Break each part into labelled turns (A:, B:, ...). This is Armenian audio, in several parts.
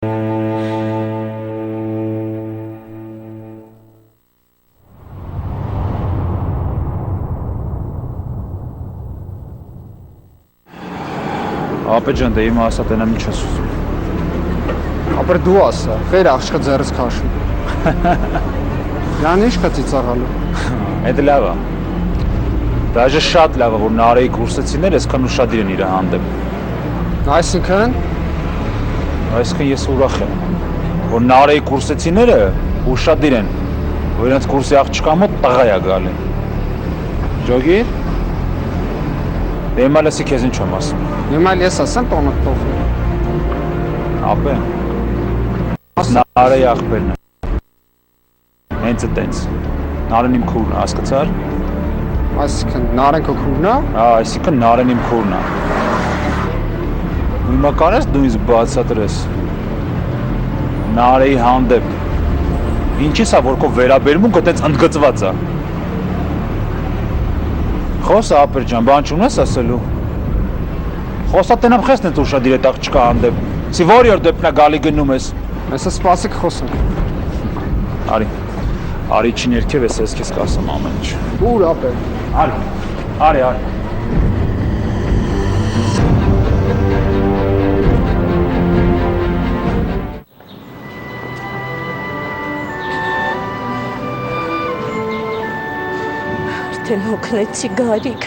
A: Ապե ջան, դե հիմա ասա տենամ ինչ ես ուզում։
B: Ապեր դու ասա, խեր աղջկը ձերս քաշում։ Յան ինչ կա ծիծաղալու։
A: Էդ լավ է։ Դաժե շատ լավ է, որ Նարեի կուրսեցիները այսքան ուշադիր են իր հանդեպ։ Այսինքն ես ուրախ եմ, որ Նարեի կուրսեցիները ուշադիր են, որ իրենց կուրսի աղջկա մոտ տղա է գալի։ Ջոգի։ Դե հիմա լսի քեզ ինչ եմ ասում։
B: Հիմա ես ասեմ տոնը տոխի։
A: Ապե։ Նարեի աղբերն է։ Հենց այդտենց։ Նարեն իմ քուրն է, հասկացար։
B: Այսինքն Նարեն քո քուրն է։
A: Այսինքն Նարեն իմ քուրն է։ Հիմա կարես դու ինձ բացատրես Նարեի հանդեպ ինչի՞ս է որ քո վերաբերմունքը այդպես ընդգծված է։ Խոսա ապեր ջան, բան չունես ասելու։ Խոսա տենամ խեսն է ուշադիր այդ աղջկա հանդեպ։ Սի որ դեպնա գալի գնում ես։
B: Այսը սպասիկ խոսենք։
A: Արի չի ներքև ես քեզ կասեմ ամեն ինչ։
B: Ուր ապեր։
A: Արի։
C: Արդեն հոգնեցի Գարիկ,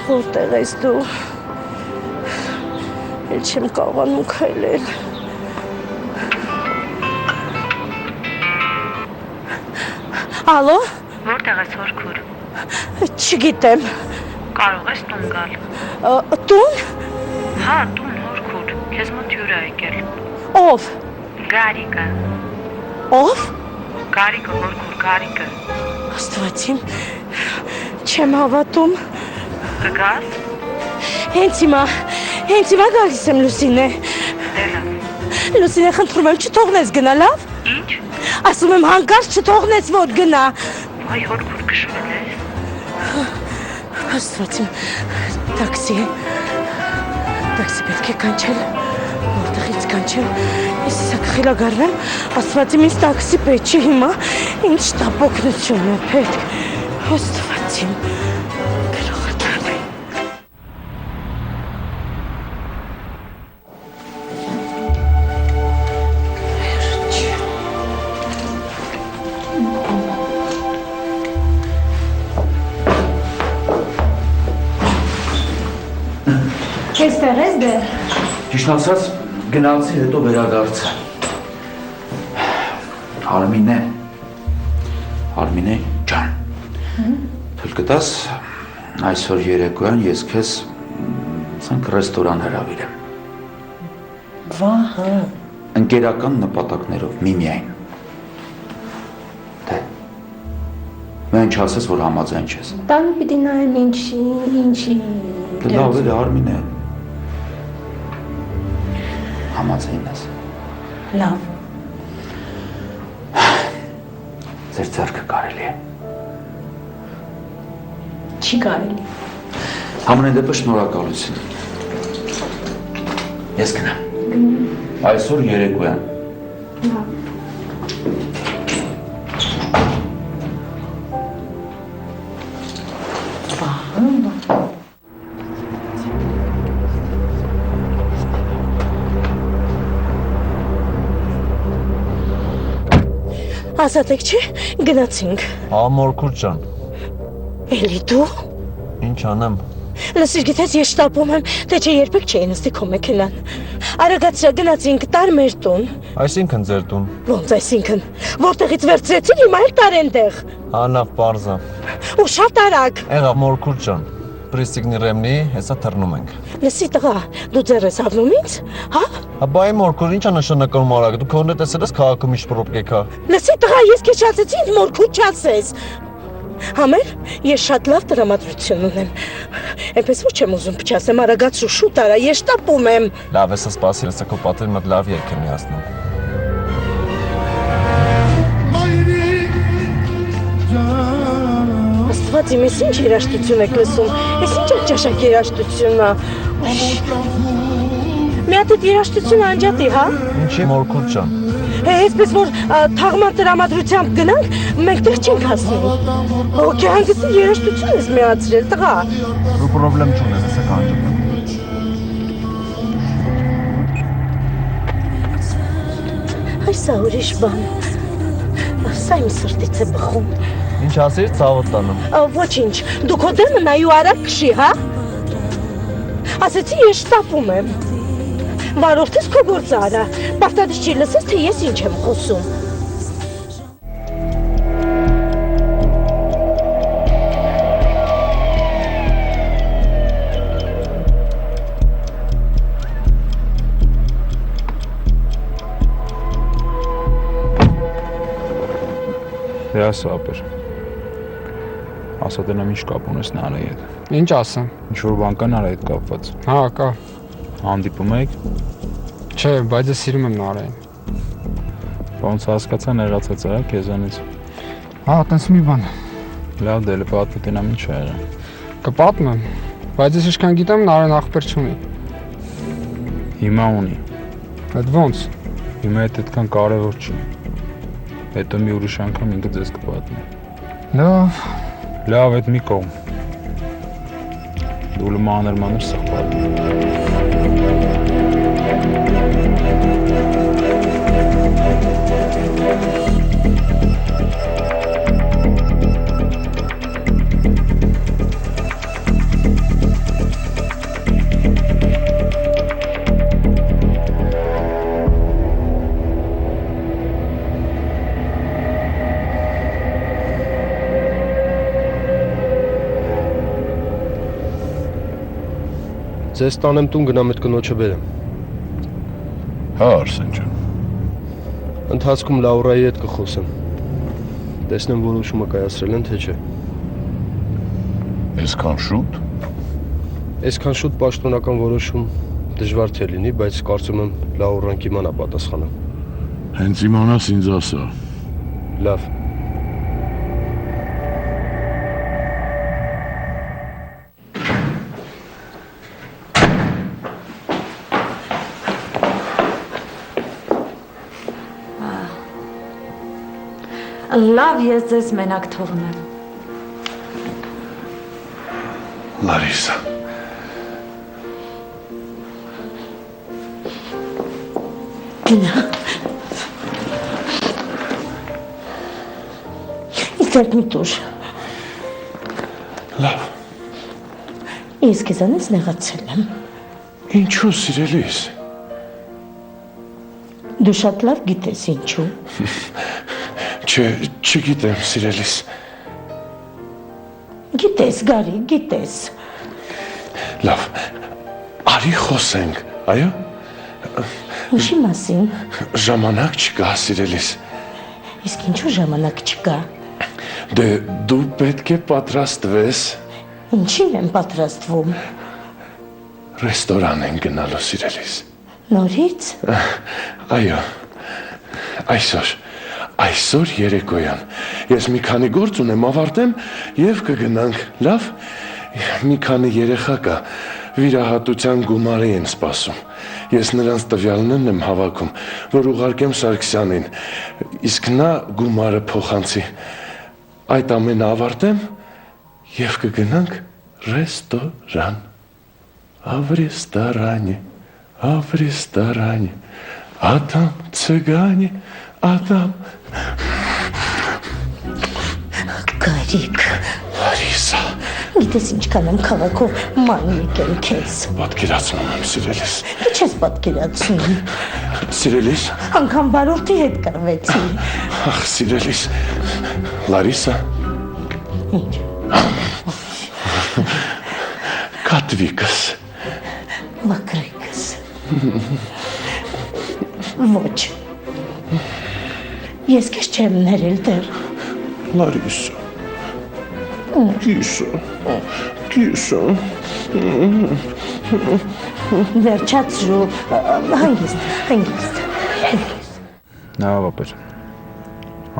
C: որտեղ ես դու, էլ չեմ կարողանում քայլել։ Ալո։
D: Որտեղ ես հորքուր։
C: Չգիտեմ։
D: Կարող ես տուն գալ։
C: Տուն։
D: Հա, տուն հորքուր, քեզ մոտ հյուր է եկել։
C: Ով։
D: Գարիկը։
C: Ով։
D: Գարիկը հորքուր, Գարիկը։
C: Աստված իմ, չեմ հավատում։
D: Կգաս։
C: Հենց հիմա գալիս եմ Լուսինե։
D: Դե լավ։
C: Լուսինե, խնդրում եմ չթողնես գնա, լավ։
D: Ինչ։
C: Ասում եմ հանկարծ չթողնես որ գնա։
D: Այ հորքուր կշվել ես։
C: Աստված իմ, տաքսի պետք է կանչել, որտեղից կանչեմ, ես իսա կխելագարվեմ, Աստված իմ ինձ տաքսի պետք չի հիմա, ինչ տապոքնություն է պետք, Աստված իմ, գրողը տարի։
E: Այստեղ ես դեր։
F: Ճիշտ ասած, գնացի հետո վերադարձա։ Արմինե ջան։ Թույլ կտաս այսօր երեկոյան ես քեզ ցանկ ռեստորան հրավիրեմ։
C: Վահա։
F: Ընկերական նպատակներով միմիայն։ Դե։ Մենք չասես, որ համաձայն չես։
C: Տանը պիտի նայեմ ինչի։
F: Լավ է, Արմինե։ Համաձայն ես։
C: Լավ։
F: Ձեր ձեռքը կարելի է։
C: Չի կարելի։
F: Համենայն դեպս շնորհակալություն։ Ես գնամ։ Այսօր երեկոյան։
C: Լավ։ Ասատեք չէ, գնացինք։
G: Մորքուր ջան։
C: Էլի դու։
G: Ինչ անեմ։
C: Լսիր, գիտես, ես շտապում եմ, թե չէ երբեք չէի նստի քո մեքենան։ Արագացրա գնացինք, տար մեր տուն։
G: Այսինքն ձեր տուն։
C: Ոնց այսինքն, որտեղից վերցրեցին, հիմա էլ տար ենտեղ։
G: Անավ պարզա։
C: Ու շատ արագ։
G: Եղավ Մորքուր ջան։ Պրիստիգնի ռեմնի, հեսա թռնում ենք։
C: Լսի տղա, դու ձեռ ես առնում ինձ, հա։
G: Բայց Մորքուր, ի՞նչ է նշանակում արագ։ Դու քոնը տեսել ես քաղաքում ինչ պրոբլեմ կա։
C: Լսի տղա, ես քեզ չասեցի, ինձ Մորքուր չասես։ Համեր, ես շատ լավ տրամադրություն ունեմ։ Էնպես ոչ եմ ուզում փչասեմ, արագացրու շուտ արա, ես շտապում եմ։
G: Լավ է, սպասիր, հեսա քո պատերի մոտ լավ երգ եմ միացնում։
C: Աստված իմ, ես ինչ երաշտություն եք լսում, ես ինչ աղջաշակ երաշտությունն է։ մի հատ այդ երաշտություն անջատի, հա։
G: Ինչի մորքուտ ջան։
C: Այսպես որ թաղման տրամադրությամբ գնանք, մենք տեղ չենք հասնի։ Հոգի հանգստի երաշտություն ես միացրել, տղա։
G: Դու պրոբլեմ չունես, ասա կանջում։
C: Այսա ուրիշ բան։ Սա իմ սրտից է բխում։
G: Ինչ ասիր, ցավոտ տանեմ։
C: Ոչինչ, դու քո դեմը նայու արագ քշի, հա։ Ասեցի ես շտապում եմ։ Վարորդս քո գործը արա, պարտադիր չի լսես, թե ես ինչ եմ խոսում։
A: Դե ասա ապեր։ Ասա դենամ ինչ կապ ունես Նարայի հետ։
B: Ինչ ասեմ։
A: Ինչ-որ բան կա Նարայի հետ կապված։
B: Հա, կա։
A: Հանդիպում եք։
B: Չէ, բայց ես սիրում եմ Նարային։
A: Ոնց հասկացա նեղացած է քեզանից։
B: Հա, տենց մի բան։
A: Լավ դե պատմի դենամ ինչ է եղել։
B: Կպատմեմ, բայց ես ինչքան գիտեմ Նարեն ախպեր չունի։
A: Հիմա ունի։
B: Այդ ոնց։
A: Հիմա այդ այդքան կարևոր չի։ Հետո մի ուրիշ անգամ ինքը ձեզ կպատմի։
B: Լավ։
A: Լավ, այդ մի կողմ։ Դու մանր սխպատ։
H: Ձեզ տանեմ տուն գնամ այդ կնոջը բերեմ։
I: Հա, Արսեն ջան։
H: Ընթացքում Լաուրայի հետ կխոսեմ։ Տեսնեմ որոշումը կայացրել են թե չէ։
I: Այսքան շուտ։
H: Այսքան շուտ պաշտոնական որոշում դժվար թե լինի, բայց կարծում եմ Լաուրան կիմանա պատասխանը։
I: Հենց իմանաս ինձ ասա։
H: Լավ։
E: Լավ, ես ձեզ մենակ թողնեմ։
I: Լարիսա։
C: Գնա։ Իսկ մի տուր։
I: Լավ։
C: Ես քեզանից նեղացել եմ։
I: Ինչու սիրելիս։
C: Դու շատ լավ գիտես ինչու։
I: Չգիտեմ սիրելիս։
C: Գիտես, Գարի, գիտես։
I: Լավ։ Արի խոսենք, այո։
C: Ինչի մասին։
I: Ժամանակ չկա սիրելիս։
C: Իսկ ինչու ժամանակ չկա։
I: Դե դու պետք է պատրաստվես։
C: Ինչին եմ պատրաստվում։
I: Ռեստորան են գնալու սիրելիս։
C: Նորից։
I: Այո։ Այսօր երեկոյան ես մի քանի գործ ունեմ, ավարտեմ եւ կգնանք, լավ։ Մի քանի երեխա կա, վիրահատության գումարի են սպասում։ Ես նրանց տվյալներն եմ հավաքում, որ ուղարկեմ Սարգսյանին, իսկ նա գումարը փոխանցի։ Այդ ամենը ավարտեմ եւ կգնանք ռեստորան։ В ресторане, а там цыгане, а там...
C: Գարիկ,
I: Լարիսա,
C: գիտես ինչքան եմ քաղաքով ման եկել քեզ։
I: պատկերացնում եմ սիրելիս։
C: Ինչ ես պատկերացնում։
I: Սիրելիս,
C: Անգամ բարորդի հետ կռվեցի։
I: ախ սիրելիս, Լարիսա,
C: Ինչ։
I: կատվիկս,
C: Մակրիկս։ Ոչ։ Ես քեզ չեմ ներել դեռ։
I: Լարիսա, կիսը,
C: Վերջացրու, հանգիստ։
A: Նա ապեր,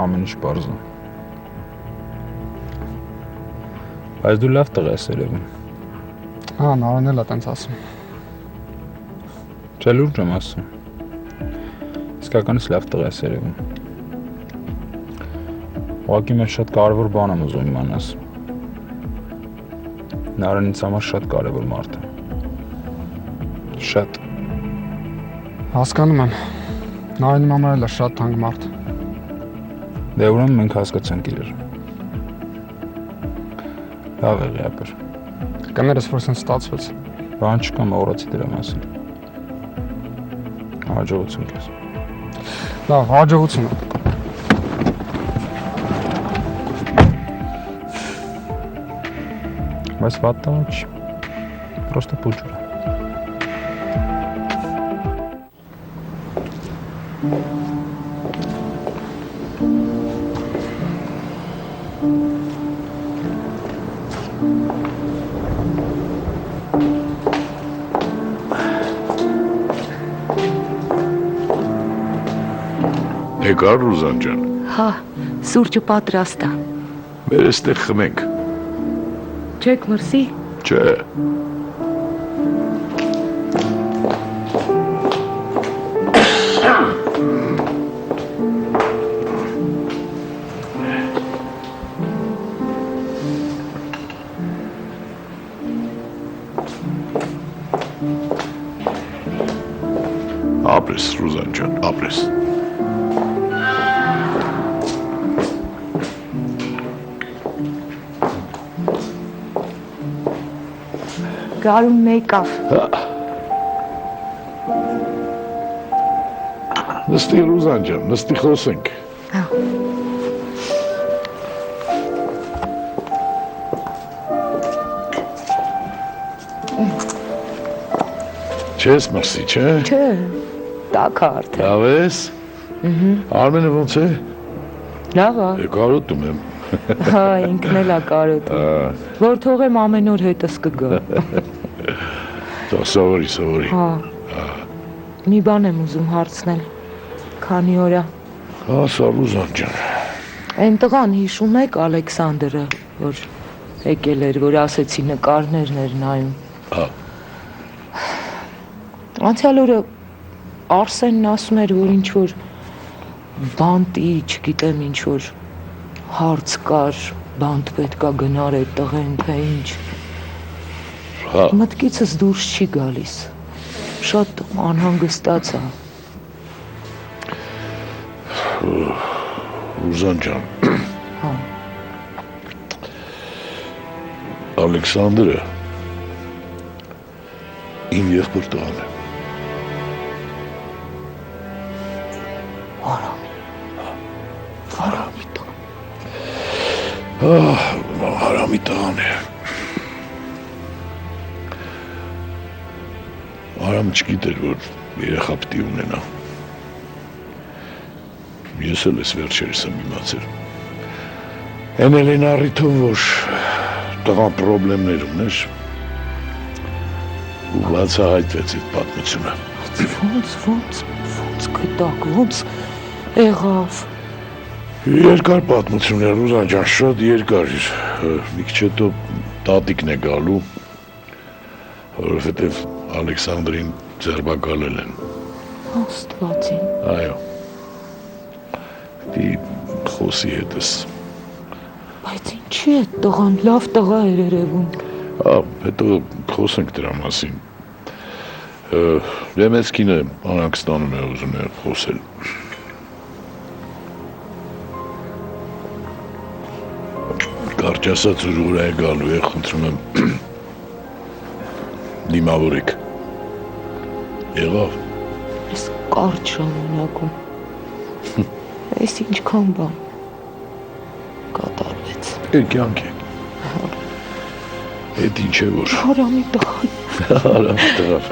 A: ամեն ինչ պարզ է։ Բայց դու լավ տղա ես երևում։
B: Հա, Նարեն էլ է տենց ասում։
A: Չէ լուրջ եմ ասում։ Իսկականից լավ տղա ես երևում։ Ուղղակի մեր շատ կարևոր բան եմ ուզում իմանաս։ Նարեն ինձ համար շատ կարևոր մարդ է։ Շատ։
B: Հասկանում եմ։ Նարենի համար էլ է շատ թանկ մարդ։
A: Դե ուրեմն մենք հասկացանք իրար։ Լավ է ապեր։
B: Կներես որ սենց ստացվեց։
A: Բան չկա, մոռացի դրա մասին։ Հաջողություն քեզ։
B: Լավ, հաջողություն։
A: Բայց վատ տղա չի։ Պրոստը պուջուր է։
I: Եկար Ռուզան ջան։
D: Հա, սուրճը պատրաստ է։
I: Մեր այստեղ խմենք։
D: Չեք մրսի։
I: Չէ։ Ապրես Ռուզան ջան, ապրես։
D: Գարունն եկավ։
I: Նստի Ռուզան ջան, նստի խոսենք։
D: Հա։
I: Չես մրսի, չէ։
D: Չէ, տաք արդեն։
I: Լավ ես։ Արմենը ոնց է։
D: Լավ է։
I: Կարոտում եմ։
D: Հա, ինքն էլ է կարոտում։ Որ թողեմ ամեն օր հետս կգա։
I: Սովորի։
D: Հա։ Մի բան եմ ուզում հարցնել։ Քանի օր է։
I: Ասա Ռուզան ջան։
D: Այն տղան հիշում եք Ալեքսանդրը, որ եկել էր, որ ասեցի նկարներն էր նայում։
I: Հա։
D: Անցյալ օրը Արսենն ասում էր, որ ինչ որ բանտի, չգիտեմ ինչ որ հարց կար, բանտ պետքա գնար այդ տղեն, թե ինչ։
I: Հա։
D: Մտքիցս դուրս չի գալիս։ Շատ անհանգստաց է։
I: Ռուզան ջան։
D: Հա։
I: Ալեքսանդրը իմ եղբոր տղան է։ Հարամի տղան է։ Արամ չգիտեր, որ երեխա պիտի ունենա։ Ես էլ ես վերջերս եմ իմացել։ Են էլ են առիթով, որ տղան պրոբլեմներ ուներ ու բացահայտվեց այդ պատմությունը։
D: Ոնց գտակ, ոնց եղավ։
I: Երկար պատմություն է, Ռուզան ջան, շատ երկար էր։ Մի քիչ հետո տատիկն է գալու, որովհետև Ալեքսանդրին ձերբակալել են։
D: Աստվածին։
I: Այո։ Դի խոսի հետս։
D: Բայց ինչի է տղան, լավ տղա էր երևում։
I: Հա, հետո խոսենք դրա մասին։ Դե մեծ կինը անհանգստանում է, ուզում է խոսել։ Կարճ ասած ուր է գալու է, խնդրում եմ դիմավորեք։ Եղավ։
D: Ես կարճ ժամանակում։ Այս ինչքան բան կատարվեց։
I: Կյանք է։ Էդ ինչ է որ։
D: Հարամի տղան։
I: Հարամի տղան։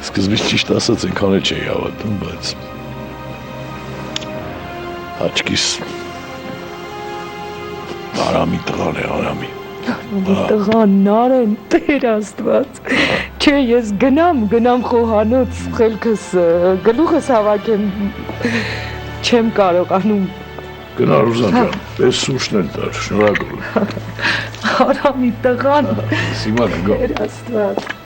I: Սկզբից ճիշտ ասած այնքան էլ չէի հավատում, բայց աչքիս Արամի տղան է, Արամի։
D: Տղան Նարեն, Տեր Աստված։ Չէ, ես գնամ խոհանոց, խելքս գլուխս հավաքեմ։ Չեմ կարողանում։
I: Գնա Ռուզան ջան, պես սուրճն էլ տար, շնորհակալ եմ։
D: Արամի տղան։
I: Հիմա կգա։
D: Տեր Աստված։